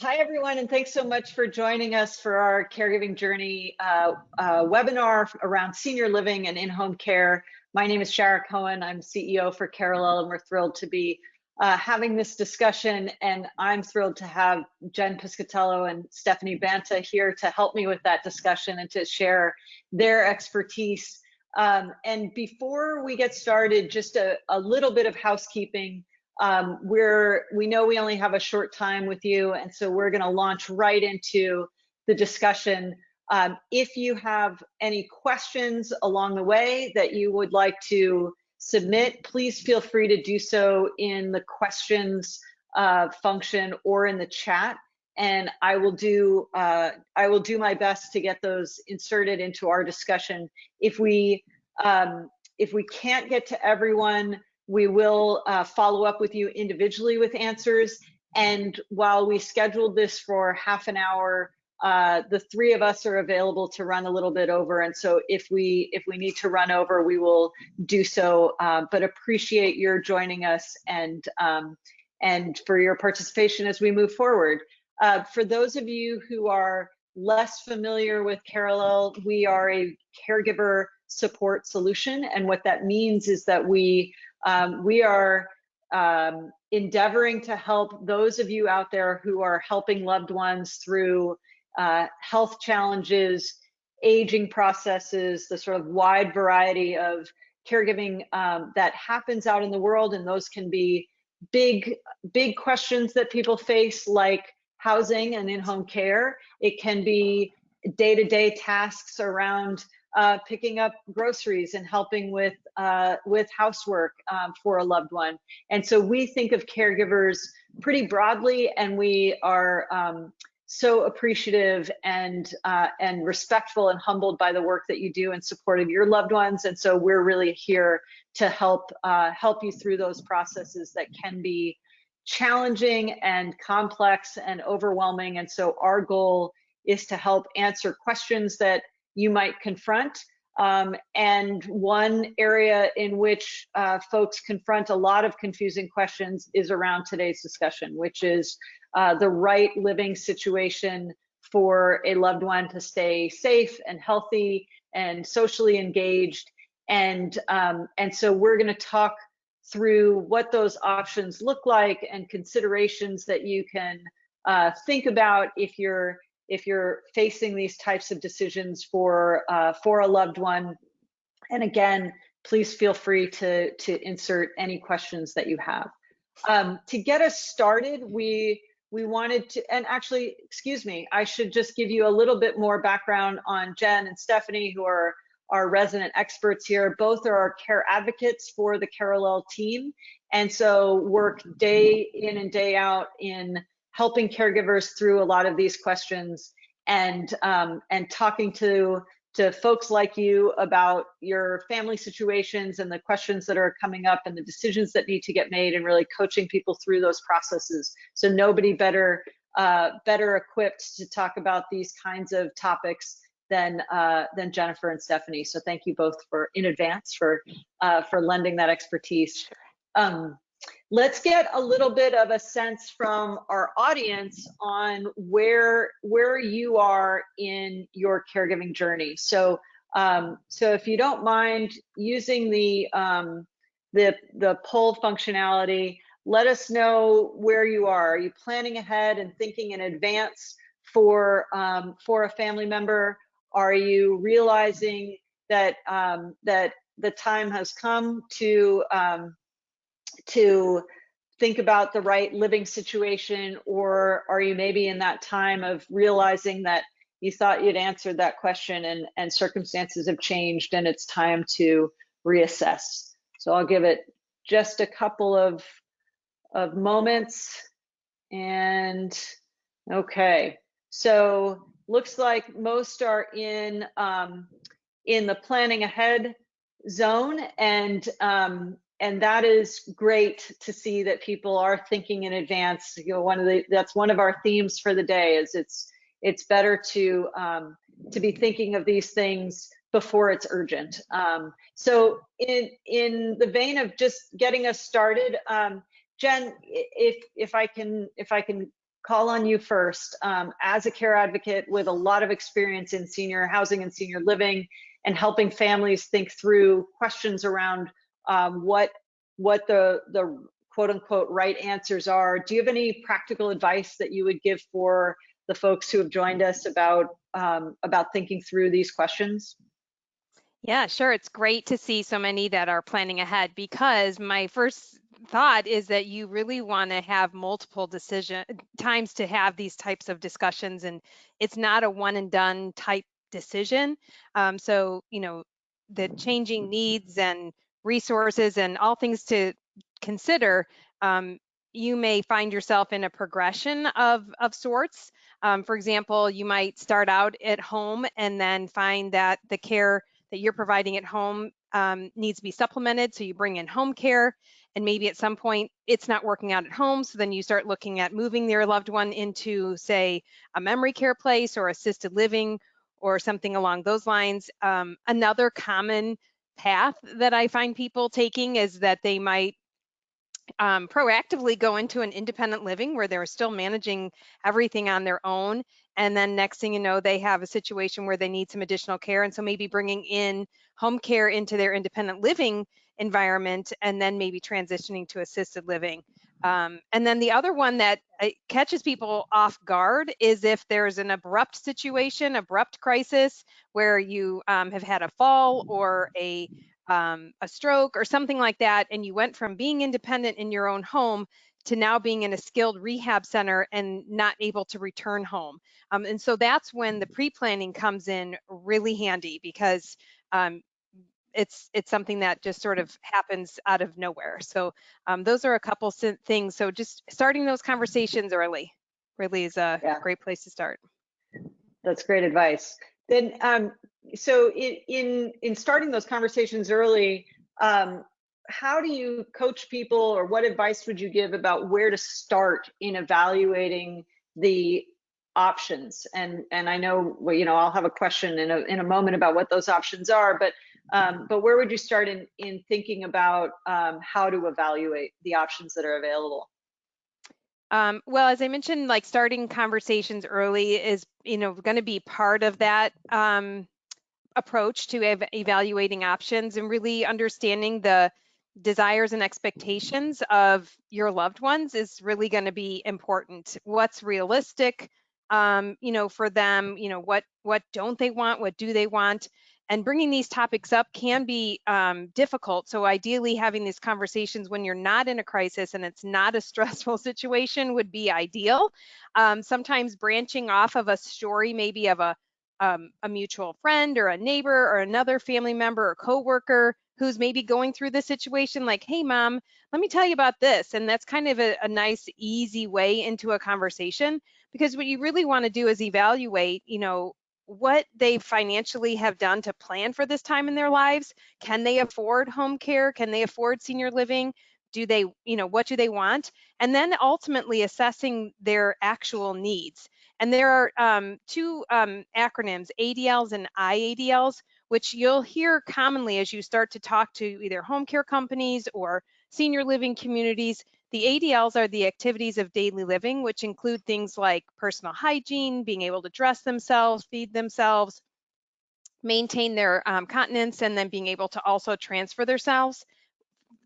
Hi, everyone, and thanks so much for joining us for our Caregiving Journey webinar around senior living and in-home care. My name is Shara Cohen. I'm CEO for Carallel, and we're thrilled to be having this discussion. And I'm thrilled to have Jen Piscatello and Stephanie Banta here to help me with that discussion and to share their expertise. And before we get started, just a little bit of housekeeping. We know we only have a short time with you, and so we're going to launch right into the discussion. If you have any questions along the way that you would like to submit, please feel free to do so in the questions function or in the chat, and I will do my best to get those inserted into our discussion. If we can't get to everyone, we will follow up with you individually with answers. And while we scheduled this for half an hour, the three of us are available to run a little bit over. And so if we need to run over, we will do so. But appreciate your joining us and for your participation as we move forward. For those of you who are less familiar with Carallel, we are a caregiver support solution. And what that means is that we are endeavoring to help those of you out there who are helping loved ones through health challenges, aging processes, the sort of wide variety of caregiving that happens out in the world. And those can be big questions that people face, like housing and in-home care. It can be day-to-day tasks around picking up groceries and helping with housework for a loved one. And so we think of caregivers pretty broadly, and we are so appreciative and respectful and humbled by the work that you do in support of your loved ones. And so we're really here to help you through those processes that can be challenging and complex and overwhelming. And so our goal is to help answer questions that you might confront. And one area in which folks confront a lot of confusing questions is around today's discussion, which is the right living situation for a loved one to stay safe and healthy and socially engaged. And so we're going to talk through what those options look like and considerations that you can think about if you're facing these types of decisions for a loved one. And again, please feel free to insert any questions that you have. To get us started, we wanted to, and actually, excuse me, I should just give you a little bit more background on Jen and Stephanie, who are our resident experts here. Both are our care advocates for the Carallel team, and so work day in and day out in helping caregivers through a lot of these questions and talking to folks like you about your family situations and the questions that are coming up and the decisions that need to get made, and really coaching people through those processes. So nobody better equipped to talk about these kinds of topics than Jennifer and Stephanie. So thank you both in advance for lending that expertise. Let's get a little bit of a sense from our audience on where you are in your caregiving journey. So if you don't mind using the poll functionality, let us know where you are. Are you planning ahead and thinking in advance for a family member? Are you realizing that that the time has come to think about the right living situation? Or are you maybe in that time of realizing that you thought you'd answered that question and circumstances have changed and it's time to reassess? So I'll give it just a couple of moments. And okay, so looks like most are in the planning ahead zone, and that is great to see that people are thinking in advance. You know, that's one of our themes for the day, is it's better to be thinking of these things before it's urgent. So in the vein of just getting us started, Jen, if I can call on you first. As a care advocate with a lot of experience in senior housing and senior living and helping families think through questions around what the quote unquote right answers are, do you have any practical advice that you would give for the folks who have joined us about thinking through these questions? Yeah, sure. It's great to see so many that are planning ahead, because my first thought is that you really want to have multiple decision times to have these types of discussions, and it's not a one and done type decision. So, the changing needs and resources and all things to consider, you may find yourself in a progression of sorts. For example, you might start out at home and then find that the care that you're providing at home needs to be supplemented. So you bring in home care, and maybe at some point it's not working out at home. So then you start looking at moving your loved one into, say, a memory care place or assisted living or something along those lines. Another common path that I find people taking is that they might proactively go into an independent living where they're still managing everything on their own. And then next thing you know, they have a situation where they need some additional care. And so maybe bringing in home care into their independent living environment, and then maybe transitioning to assisted living. And then the other one that catches people off guard is if there's an abrupt situation, abrupt crisis, where you have had a fall or a stroke or something like that, and you went from being independent in your own home to now being in a skilled rehab center and not able to return home. And so that's when the pre-planning comes in really handy, because it's something that just sort of happens out of nowhere. So those are a couple things. So just starting those conversations early really is a Yeah, great place to start. that's great advice. Then, so in starting those conversations early, how do you coach people, or what advice would you give about where to start in evaluating the options? And I know, well, I'll have a question in a moment about what those options are, but where would you start in thinking about how to evaluate the options that are available? Well, as I mentioned, like starting conversations early is, going to be part of that approach to evaluating options, and really understanding the desires and expectations of your loved ones is really going to be important. What's realistic, for them, what don't they want, what do they want? And bringing these topics up can be difficult. So ideally, having these conversations when you're not in a crisis and it's not a stressful situation would be ideal. Sometimes branching off of a story, maybe of a mutual friend or a neighbor or another family member or coworker who's maybe going through this situation, like, hey, mom, let me tell you about this. And that's kind of a nice, easy way into a conversation, because what you really want to do is evaluate, what they financially have done to plan for this time in their lives. Can they afford home care? Can they afford senior living? Do they, what do they want? And then ultimately assessing their actual needs. And there are two acronyms, ADLs and IADLs, which you'll hear commonly as you start to talk to either home care companies or senior living communities. The ADLs are the activities of daily living, which include things like personal hygiene, being able to dress themselves, feed themselves, maintain their continence, and then being able to also transfer themselves.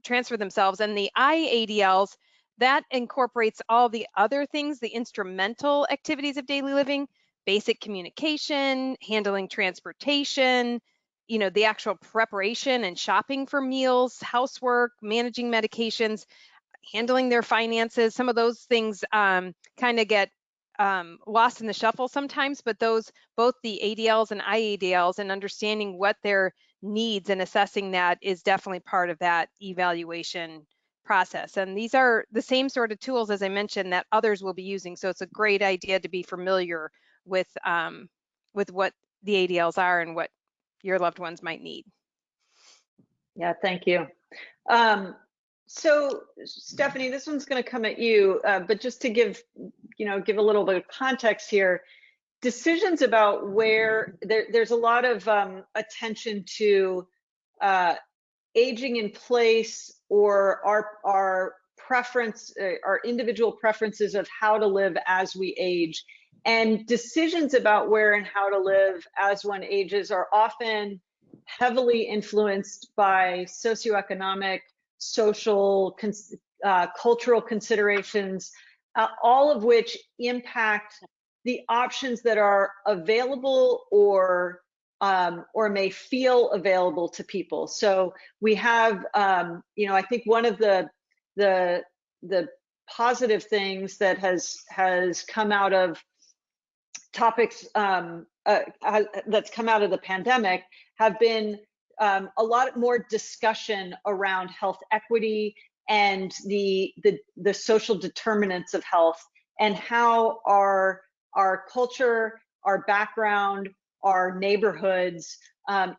And the IADLs, that incorporates all the other things, the instrumental activities of daily living, basic communication, handling transportation, the actual preparation and shopping for meals, housework, managing medications, handling their finances. Some of those things kind of get lost in the shuffle sometimes, but those, both the ADLs and IADLs, and understanding what their needs and assessing that is definitely part of that evaluation process. And these are the same sort of tools, as I mentioned, that others will be using. So it's a great idea to be familiar with what the ADLs are and what your loved ones might need. Yeah, thank you. So Stephanie, this one's going to come at you, but just to give a little bit of context here, decisions about where there's a lot of attention to aging in place, or our our individual preferences of how to live as we age. And decisions about where and how to live as one ages are often heavily influenced by socioeconomic, social, cultural considerations, all of which impact the options that are available or may feel available to people. So we have, I think one of the positive things that has come out of topics that's come out of the pandemic have been a lot more discussion around health equity and the social determinants of health, and how our culture, our background, our neighborhoods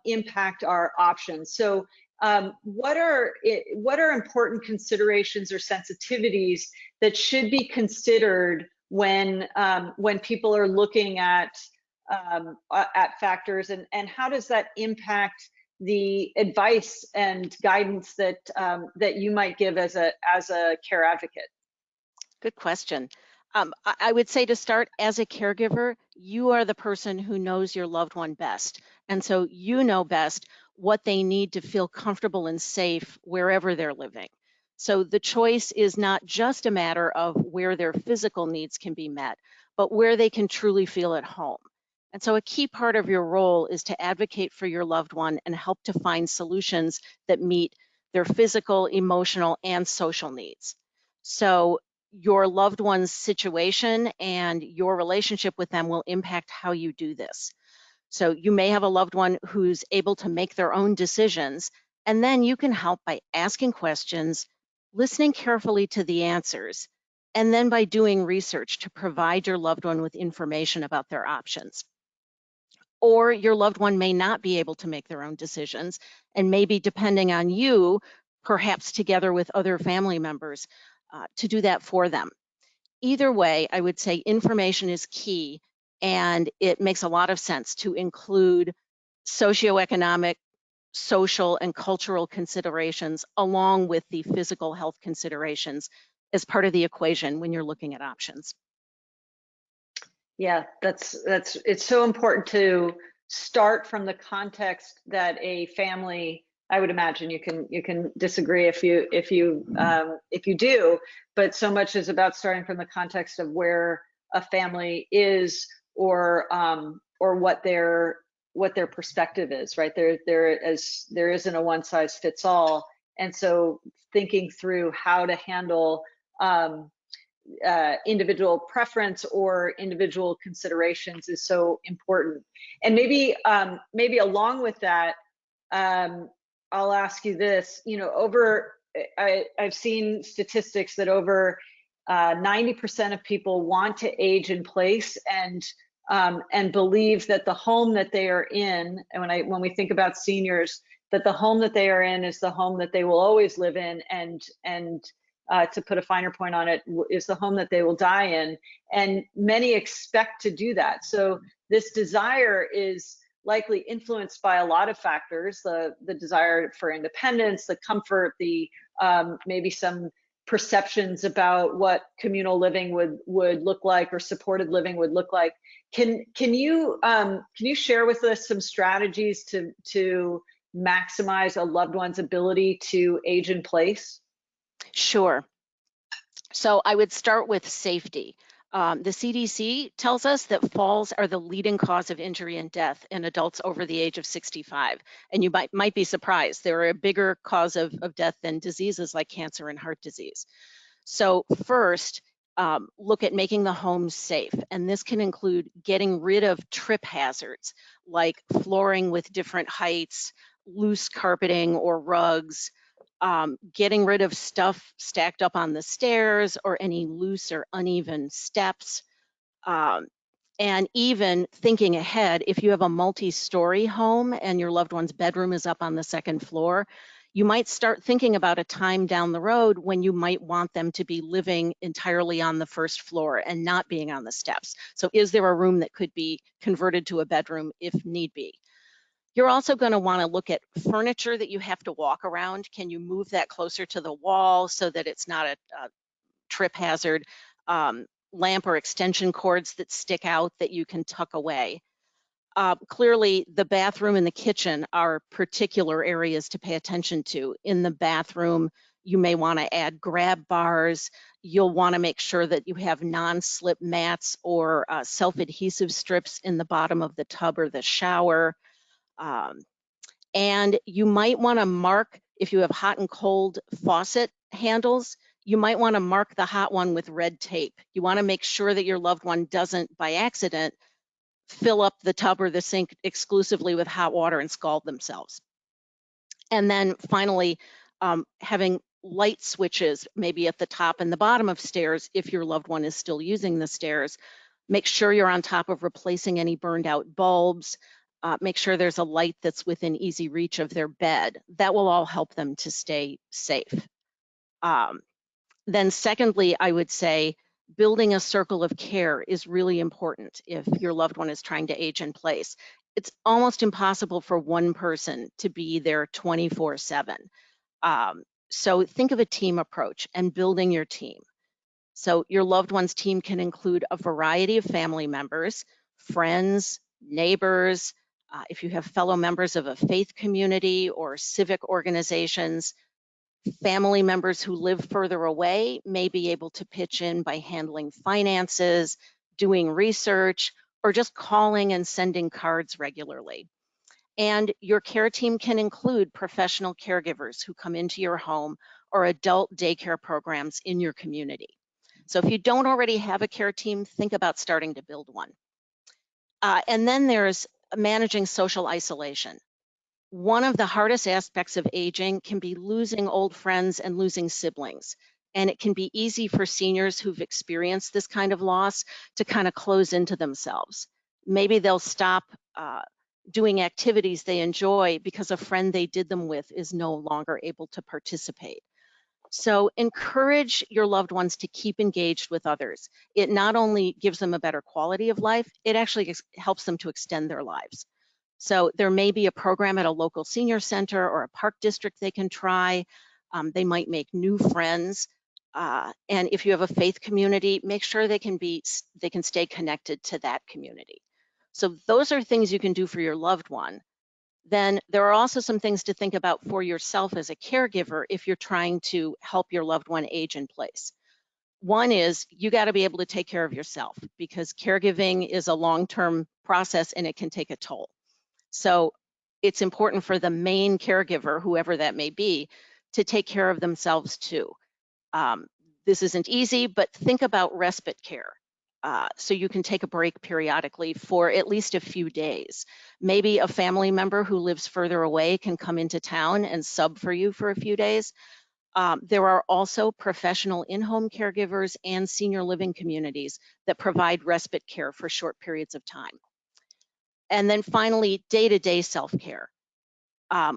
impact our options. So what are important considerations or sensitivities that should be considered when people are looking at factors, and how does that impact the advice and guidance that you might give as a care advocate? Good question. I would say, to start, as a caregiver, you are the person who knows your loved one best. And so you know best what they need to feel comfortable and safe wherever they're living. So the choice is not just a matter of where their physical needs can be met, but where they can truly feel at home. And so a key part of your role is to advocate for your loved one and help to find solutions that meet their physical, emotional, and social needs. So your loved one's situation and your relationship with them will impact how you do this. So you may have a loved one who's able to make their own decisions, and then you can help by asking questions, listening carefully to the answers, and then by doing research to provide your loved one with information about their options. Or your loved one may not be able to make their own decisions and may be depending on you, perhaps together with other family members, to do that for them. Either way, I would say information is key, and it makes a lot of sense to include socioeconomic, social, and cultural considerations along with the physical health considerations as part of the equation when you're looking at options. Yeah, it's so important to start from the context that a family, I would imagine you can disagree if you do, but so much is about starting from the context of where a family is, or what their perspective is, right? There isn't a one size fits all, and so thinking through how to handle individual preference or individual considerations is so important. And maybe along with that, I'll ask you this. I've seen statistics that over 90% of people want to age in place, and believe that the home that they are in, and when we think about seniors, that the home that they are in is the home that they will always live in, and to put a finer point on it, is the home that they will die in. And many expect to do that. So this desire is likely influenced by a lot of factors: the desire for independence, the comfort, the maybe some perceptions about what communal living would look like, or supported living would look like. Can you share with us some strategies to maximize a loved one's ability to age in place? Sure. So I would start with safety. The CDC tells us that falls are the leading cause of injury and death in adults over the age of 65. And you might be surprised, they're a bigger cause of death than diseases like cancer and heart disease. So first, look at making the home safe. And this can include getting rid of trip hazards like flooring with different heights, loose carpeting or rugs, getting rid of stuff stacked up on the stairs or any loose or uneven steps. And even thinking ahead, if you have a multi-story home and your loved one's bedroom is up on the second floor, you might start thinking about a time down the road when you might want them to be living entirely on the first floor and not being on the steps. So is there a room that could be converted to a bedroom if need be? You're also going to want to look at furniture that you have to walk around. Can you move that closer to the wall so that it's not a trip hazard? Lamp or extension cords that stick out that you can tuck away. Clearly, the bathroom and the kitchen are particular areas to pay attention to. In the bathroom, you may want to add grab bars. You'll want to make sure that you have non-slip mats or self-adhesive strips in the bottom of the tub or the shower. And you might want to mark, if you have hot and cold faucet handles, you might want to mark the hot one with red tape. You want to make sure that your loved one doesn't, by accident, fill up the tub or the sink exclusively with hot water and scald themselves. And then finally, having light switches maybe at the top and the bottom of stairs if your loved one is still using the stairs. Make sure you're on top of replacing any burned out bulbs. Make sure there's a light that's within easy reach of their bed. That will all help them to stay safe. Then secondly, I would say building a circle of care is really important if your loved one is trying to age in place. It's almost impossible for one person to be there 24/7. So think of a team approach and building your team. So your loved one's team can include a variety of family members, friends, neighbors, if you have fellow members of a faith community or civic organizations. Family members who live further away may be able to pitch in by handling finances, doing research, or just calling and sending cards regularly. And your care team can include professional caregivers who come into your home or adult daycare programs in your community. So if you don't already have a care team, think about starting to build one. And then there's managing social isolation. One of the hardest aspects of aging can be losing old friends and losing siblings. And it can be easy for seniors who've experienced this kind of loss to kind of close into themselves. Maybe they'll stop doing activities they enjoy because a friend they did them with is no longer able to participate. So encourage your loved ones to keep engaged with others. It not only gives them a better quality of life, it actually helps them to extend their lives. So there may be a program at a local senior center or a park district they can try. They might make new friends. And if you have a faith community, make sure they can stay connected to that community. So those are things you can do for your loved one. Then there are also some things to think about for yourself as a caregiver if you're trying to help your loved one age in place. One is you got to be able to take care of yourself because caregiving is a long-term process and it can take a toll. So it's important for the main caregiver, whoever that may be, to take care of themselves too. This isn't easy, but think about respite care. So you can take a break periodically for at least a few days. Maybe a family member who lives further away can come into town and sub for you for a few days. There are also professional in-home caregivers and senior living communities that provide respite care for short periods of time. And then finally, day-to-day self-care.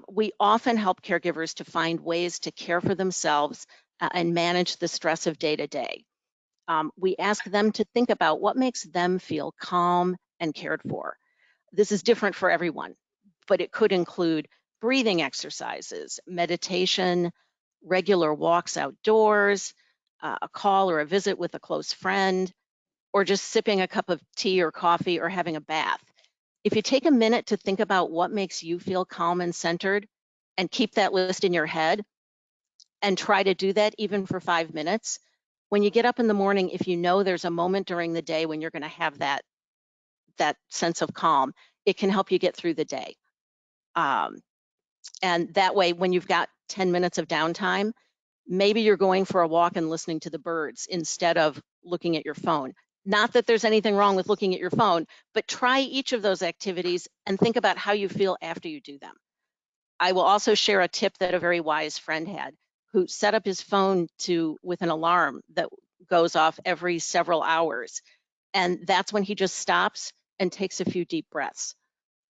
We often help caregivers to find ways to care for themselves and manage the stress of day-to-day. We ask them to think about what makes them feel calm and cared for. This is different for everyone, but it could include breathing exercises, meditation, regular walks outdoors, a call or a visit with a close friend, or just sipping a cup of tea or coffee or having a bath. If you take a minute to think about what makes you feel calm and centered and keep that list in your head and try to do that even for 5 minutes, when you get up in the morning, if you know there's a moment during the day when you're going to have that sense of calm, it can help you get through the day. And that way, when you've got 10 minutes of downtime, maybe you're going for a walk and listening to the birds instead of looking at your phone. Not that there's anything wrong with looking at your phone, but try each of those activities and think about how you feel after you do them. I will also share a tip that a very wise friend had, who set up his phone with an alarm that goes off every several hours. And that's when he just stops and takes a few deep breaths.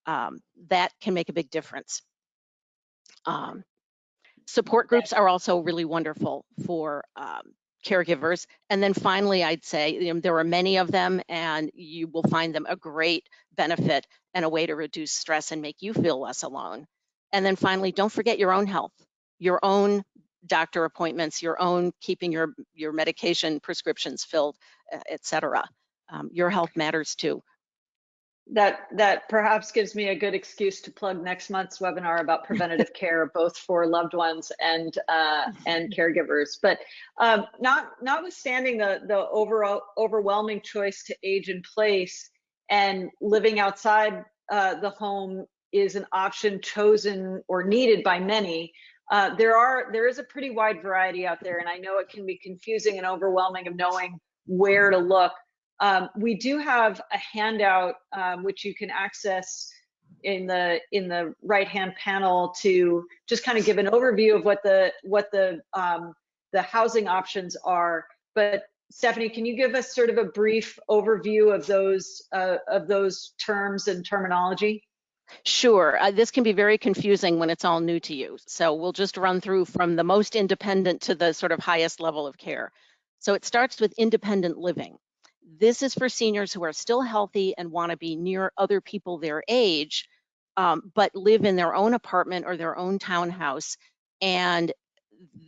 That can make a big difference. Support groups are also really wonderful for caregivers. And then finally, I'd say there are many of them, and you will find them a great benefit and a way to reduce stress and make you feel less alone. And then finally, don't forget your own health, your own doctor appointments, your own keeping your medication prescriptions filled, etc. Your health matters too. That perhaps gives me a good excuse to plug next month's webinar about preventative care, both for loved ones and caregivers. But notwithstanding the overall overwhelming choice to age in place, and living outside the home is an option chosen or needed by many. There is a pretty wide variety out there, and I know it can be confusing and overwhelming of knowing where to look. We do have a handout which you can access in the right-hand panel to just kind of give an overview of what the housing options are. But Stephanie, can you give us sort of a brief overview of those terms and terminology? Sure. This can be very confusing when it's all new to you. So we'll just run through from the most independent to the sort of highest level of care. So it starts with independent living. This is for seniors who are still healthy and want to be near other people their age, but live in their own apartment or their own townhouse, and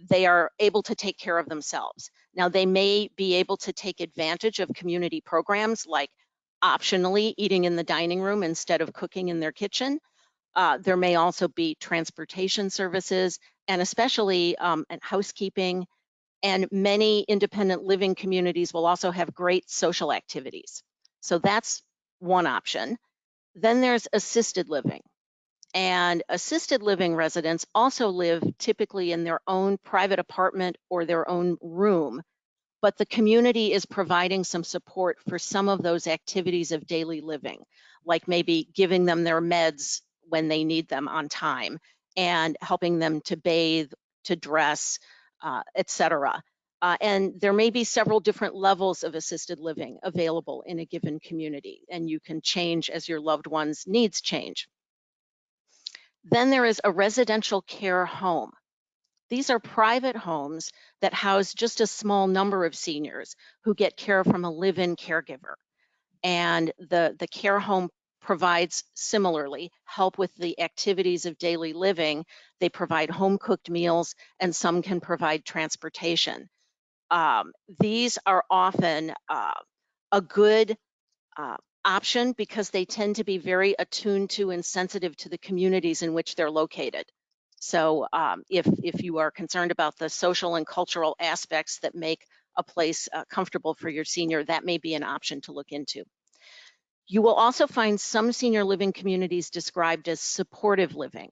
they are able to take care of themselves. Now, they may be able to take advantage of community programs like optionally eating in the dining room instead of cooking in their kitchen. There may also be transportation services, and especially housekeeping. And many independent living communities will also have great social activities. So that's one option. Then there's assisted living. And assisted living residents also live typically in their own private apartment or their own room, but the community is providing some support for some of those activities of daily living, like maybe giving them their meds when they need them on time and helping them to bathe, to dress, etc. And there may be several different levels of assisted living available in a given community, and you can change as your loved one's needs change. Then there is a residential care home. These are private homes that house just a small number of seniors who get care from a live-in caregiver. And the care home provides similarly help with the activities of daily living. They provide home-cooked meals, and some can provide transportation. These are often a good option because they tend to be very attuned to and sensitive to the communities in which they're located. So if you are concerned about the social and cultural aspects that make a place comfortable for your senior, that may be an option to look into. You will also find some senior living communities described as supportive living.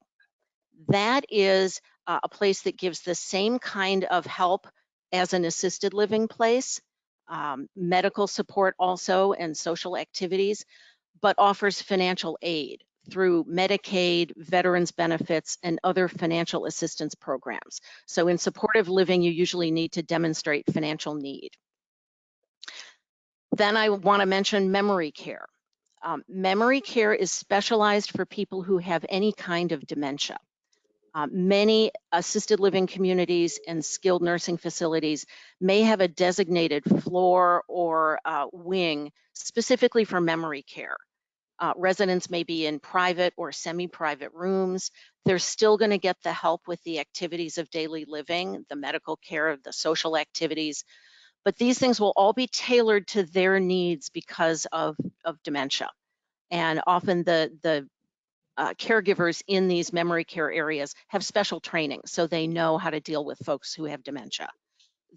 That is a place that gives the same kind of help as an assisted living place, medical support also, and social activities, but offers financial aid through Medicaid, veterans benefits, and other financial assistance programs. So in supportive living, you usually need to demonstrate financial need. Then I want to mention memory care. Memory care is specialized for people who have any kind of dementia. Many assisted living communities and skilled nursing facilities may have a designated floor or wing specifically for memory care. Residents may be in private or semi-private rooms. They're still going to get the help with the activities of daily living, the medical care, the social activities, but these things will all be tailored to their needs because of dementia. And often the caregivers in these memory care areas have special training, so they know how to deal with folks who have dementia.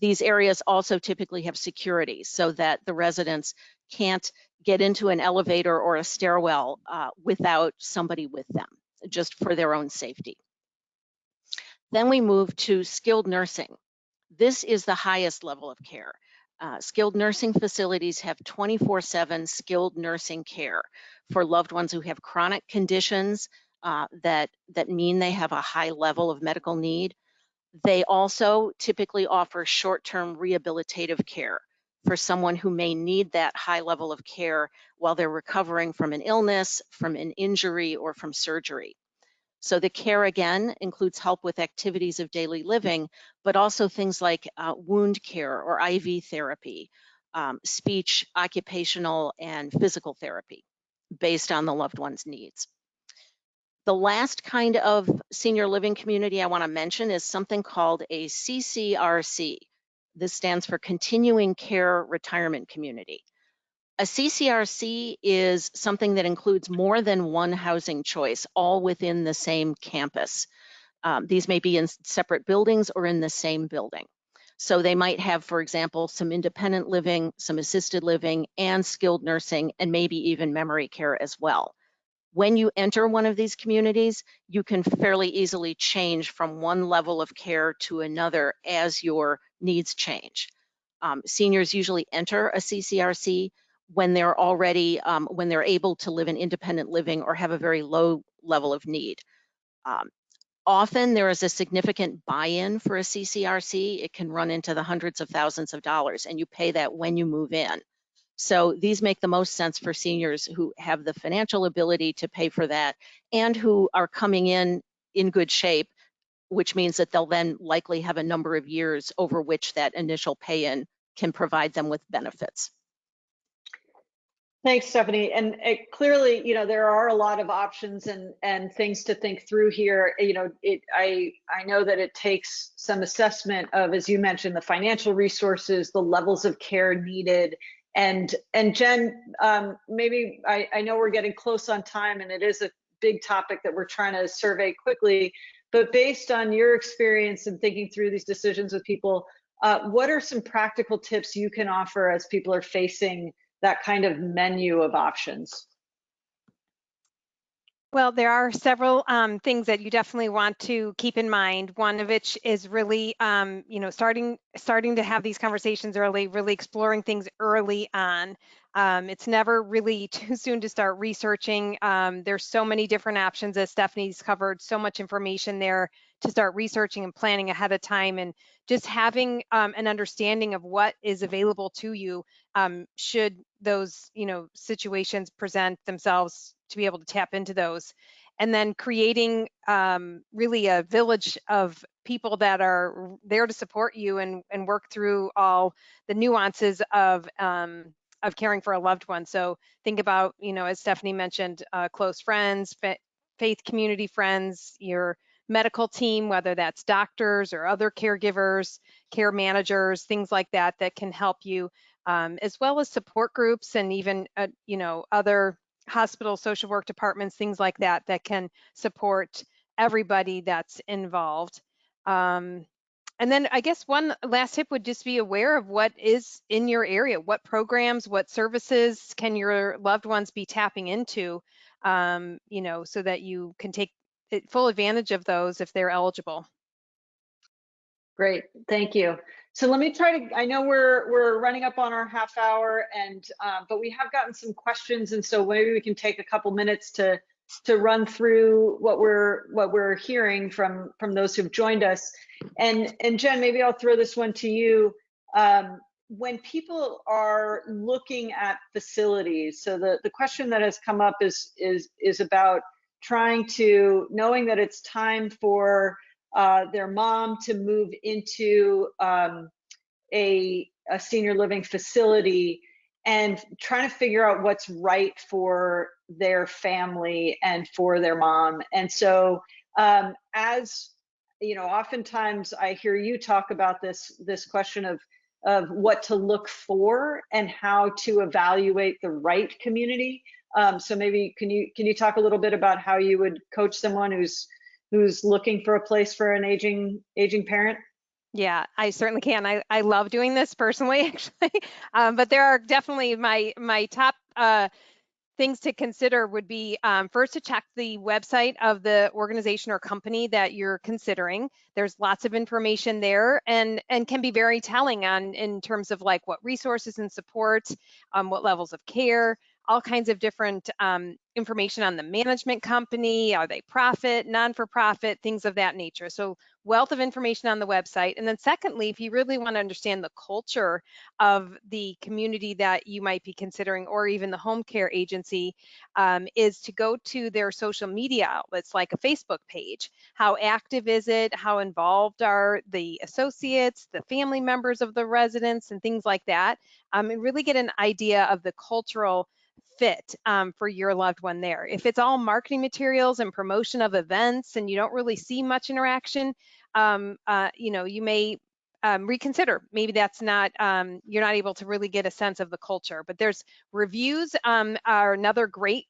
These areas also typically have security so that the residents can't get into an elevator or a stairwell without somebody with them, just for their own safety. Then we move to skilled nursing. This is the highest level of care. Skilled nursing facilities have 24/7 skilled nursing care for loved ones who have chronic conditions that mean they have a high level of medical need. They also typically offer short-term rehabilitative care for someone who may need that high level of care while they're recovering from an illness, from an injury, or from surgery. So the care, again, includes help with activities of daily living, but also things like wound care or IV therapy, speech, occupational, and physical therapy based on the loved one's needs. The last kind of senior living community I want to mention is something called a CCRC. This stands for Continuing Care Retirement Community. A CCRC is something that includes more than one housing choice, all within the same campus. These may be in separate buildings or in the same building. So they might have, for example, some independent living, some assisted living, and skilled nursing, and maybe even memory care as well. When you enter one of these communities, you can fairly easily change from one level of care to another as your needs change. Seniors usually enter a CCRC when they're already, when they're able to live in independent living or have a very low level of need. Often there is a significant buy-in for a CCRC. It can run into the hundreds of thousands of dollars, and you pay that when you move in. So these make the most sense for seniors who have the financial ability to pay for that and who are coming in good shape, which means that they'll then likely have a number of years over which that initial pay-in can provide them with benefits. Thanks, Stephanie. And clearly, there are a lot of options and things to think through here. I know that it takes some assessment of, as you mentioned, the financial resources, the levels of care needed. And Jen, maybe I know we're getting close on time, and it is a big topic that we're trying to survey quickly. But based on your experience in thinking through these decisions with people, what are some practical tips you can offer as people are facing that kind of menu of options? Well, there are several things that you definitely want to keep in mind. One of which is really, starting to have these conversations early, really exploring things early on. It's never really too soon to start researching. There's so many different options, as Stephanie's covered, so much information there to start researching and planning ahead of time, and just having an understanding of what is available to you should those situations present themselves, to be able to tap into those. And then creating really a village of people that are there to support you and work through all the nuances of caring for a loved one. So think about, as Stephanie mentioned, close friends, faith community friends, your medical team, whether that's doctors or other caregivers, care managers, things like that, that can help you, as well as support groups and even, other hospital social work departments, things like that, that can support everybody that's involved. And then I guess one last tip would just be aware of what is in your area, what programs, what services can your loved ones be tapping into, so that you can take full advantage of those if they're eligible. Great, thank you. So let me try to, I know we're running up on our half hour, and but we have gotten some questions, and so maybe we can take a couple minutes to run through what we're hearing from those who've joined us. And Jen, maybe I'll throw this one to you. When people are looking at facilities, so the question that has come up is about knowing that it's time for their mom to move into a senior living facility, and trying to figure out what's right for their family and for their mom. And so as oftentimes I hear you talk about this question of what to look for and how to evaluate the right community. So maybe can you talk a little bit about how you would coach someone who's looking for a place for an aging parent? Yeah, I certainly can. I love doing this personally, actually, but there are definitely my top things to consider would be first to check the website of the organization or company that you're considering. There's lots of information there, and can be very telling in terms of like what resources and support, what levels of care, all kinds of different information on the management company. Are they profit, non-for-profit, things of that nature. So wealth of information on the website. And then secondly, if you really want to understand the culture of the community that you might be considering, or even the home care agency, is to go to their social media outlets, like a Facebook page. How active is it? How involved are the associates, the family members of the residents, and things like that, and really get an idea of the cultural fit for your loved one there. If it's all marketing materials and promotion of events and you don't really see much interaction, you may reconsider. Maybe that's not, you're not able to really get a sense of the culture. But there's reviews are another great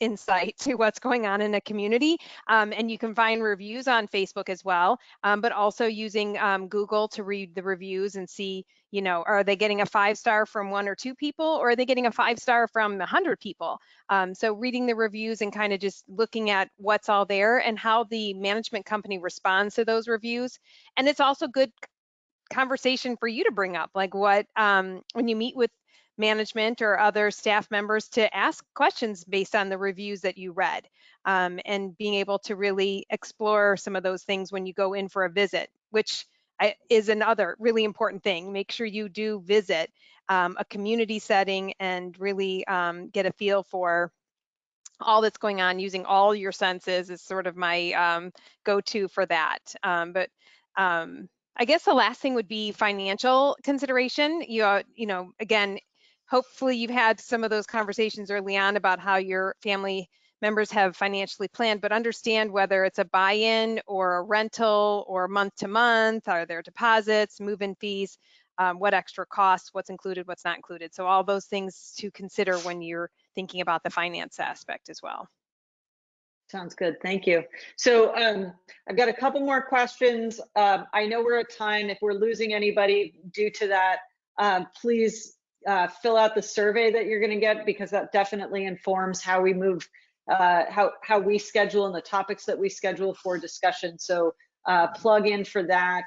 insight to what's going on in a community. And you can find reviews on Facebook as well, but also using Google to read the reviews and see, are they getting a 5-star from 1 or 2 people, or are they getting a 5-star from 100 people? So reading the reviews and kind of just looking at what's all there and how the management company responds to those reviews. And it's also good conversation for you to bring up, like what, when you meet with management or other staff members, to ask questions based on the reviews that you read, and being able to really explore some of those things when you go in for a visit, which is another really important thing. Make sure you do visit a community setting and really get a feel for all that's going on. Using all your senses is sort of my go-to for that. But I guess the last thing would be financial consideration. Again, hopefully you've had some of those conversations early on about how your family members have financially planned, but understand whether it's a buy-in or a rental or month to month, are there deposits, move-in fees, what extra costs, what's included, what's not included. So all those things to consider when you're thinking about the finance aspect as well. Sounds good. Thank you. So I've got a couple more questions. I know we're at time. If we're losing anybody due to that, please fill out the survey that you're going to get, because that definitely informs how we move, how we schedule and the topics that we schedule for discussion. So plug in for that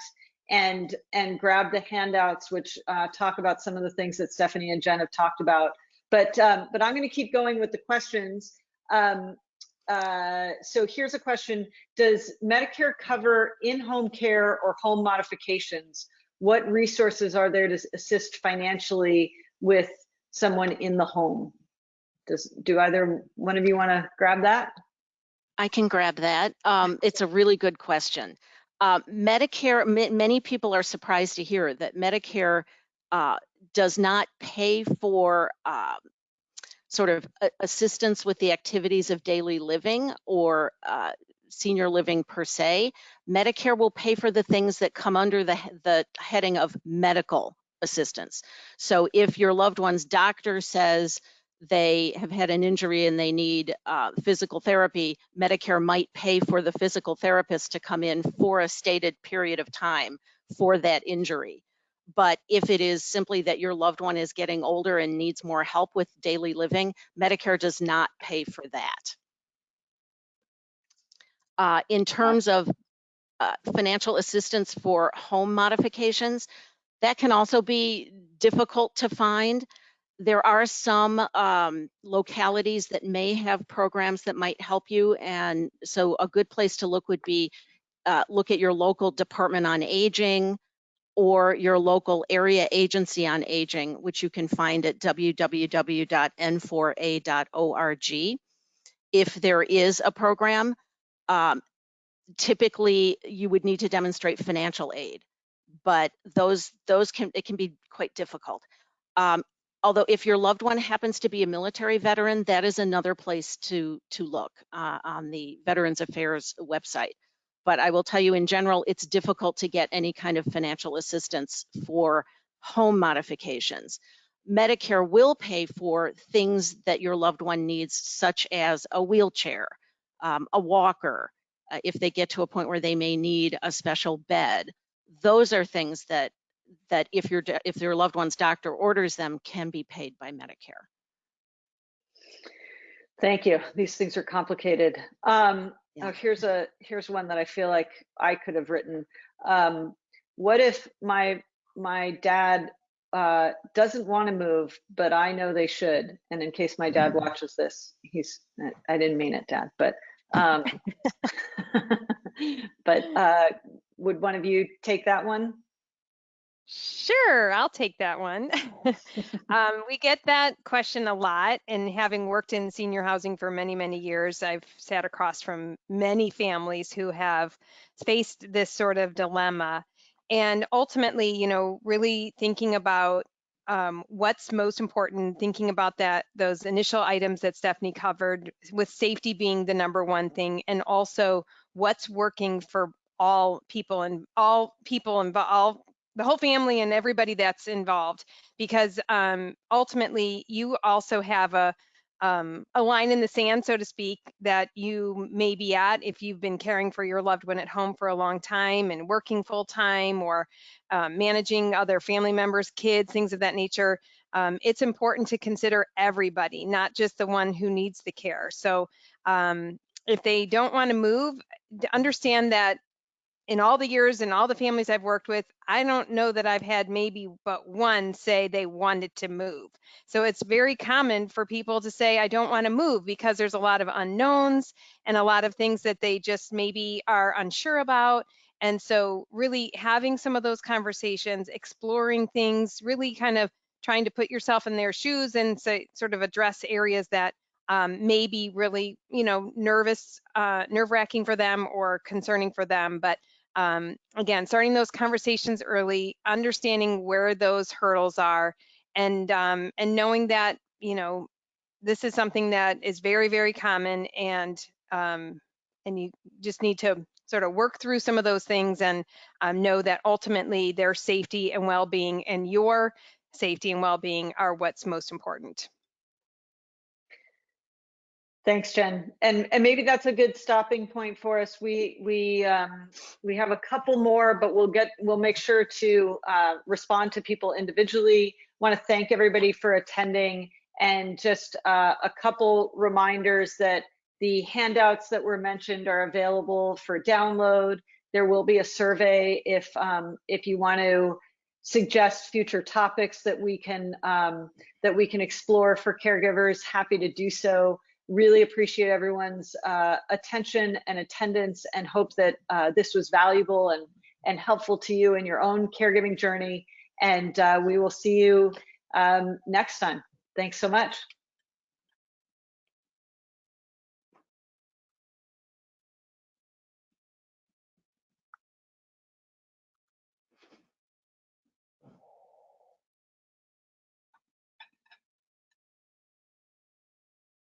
and grab the handouts, which talk about some of the things that Stephanie and Jen have talked about. But I'm going to keep going with the questions. So here's a question. Does Medicare cover in-home care or home modifications? What resources are there to assist financially with someone in the home? Do either one of you want to grab that? I can grab that. It's a really good question. Medicare, many people are surprised to hear that Medicare does not pay for sort of assistance with the activities of daily living or senior living per se. Medicare will pay for the things that come under the heading of medical assistance. So if your loved one's doctor says they have had an injury and they need physical therapy, Medicare might pay for the physical therapist to come in for a stated period of time for that injury. But if it is simply that your loved one is getting older and needs more help with daily living, Medicare does not pay for that. In terms of financial assistance for home modifications, that can also be difficult to find. There are some localities that may have programs that might help you, and so a good place to look would be look at your local Department on Aging or your local area agency on aging, which you can find at www.n4a.org. If there is a program, typically you would need to demonstrate financial aid, but it can be quite difficult. Although if your loved one happens to be a military veteran, that is another place to look on the Veterans Affairs website. But I will tell you, in general, it's difficult to get any kind of financial assistance for home modifications. Medicare will pay for things that your loved one needs, such as a wheelchair, a walker, if they get to a point where they may need a special bed. Those are things that if your loved one's doctor orders them, can be paid by Medicare. Thank you. These things are complicated. Oh, here's one that I feel like I could have written. What if my dad doesn't want to move, but I know they should? And in case my dad watches this, I didn't mean it, Dad, but Um, but would one of you take that one? Sure, I'll take that one. We get that question a lot, and having worked in senior housing for many, many years, I've sat across from many families who have faced this sort of dilemma. And ultimately, really thinking about what's most important, thinking about those initial items that Stephanie covered, with safety being the number one thing, and also what's working for all people and the whole family and everybody that's involved, because ultimately you also have a line in the sand, so to speak, that you may be at if you've been caring for your loved one at home for a long time and working full time, or managing other family members, kids, things of that nature. It's important to consider everybody, not just the one who needs the care. So if they don't want to move, understand that in all the years and all the families I've worked with, I don't know that I've had maybe but one say they wanted to move. So it's very common for people to say, I don't want to move, because there's a lot of unknowns and a lot of things that they just maybe are unsure about. And so really having some of those conversations, exploring things, really kind of trying to put yourself in their shoes and sort of address areas that may be really, nerve-wracking for them or concerning for them. But again, starting those conversations early, understanding where those hurdles are, and knowing that this is something that is very, very common, and you just need to sort of work through some of those things, and know that ultimately their safety and well-being and your safety and well-being are what's most important. Thanks, Jen. And maybe that's a good stopping point for us. We have a couple more, but we'll make sure to respond to people individually. Want to thank everybody for attending, and just a couple reminders that the handouts that were mentioned are available for download. There will be a survey if you want to suggest future topics that we can explore for caregivers. Happy to do so. Really appreciate everyone's attention and attendance, and hope that this was valuable and helpful to you in your own caregiving journey. And we will see you next time. Thanks so much.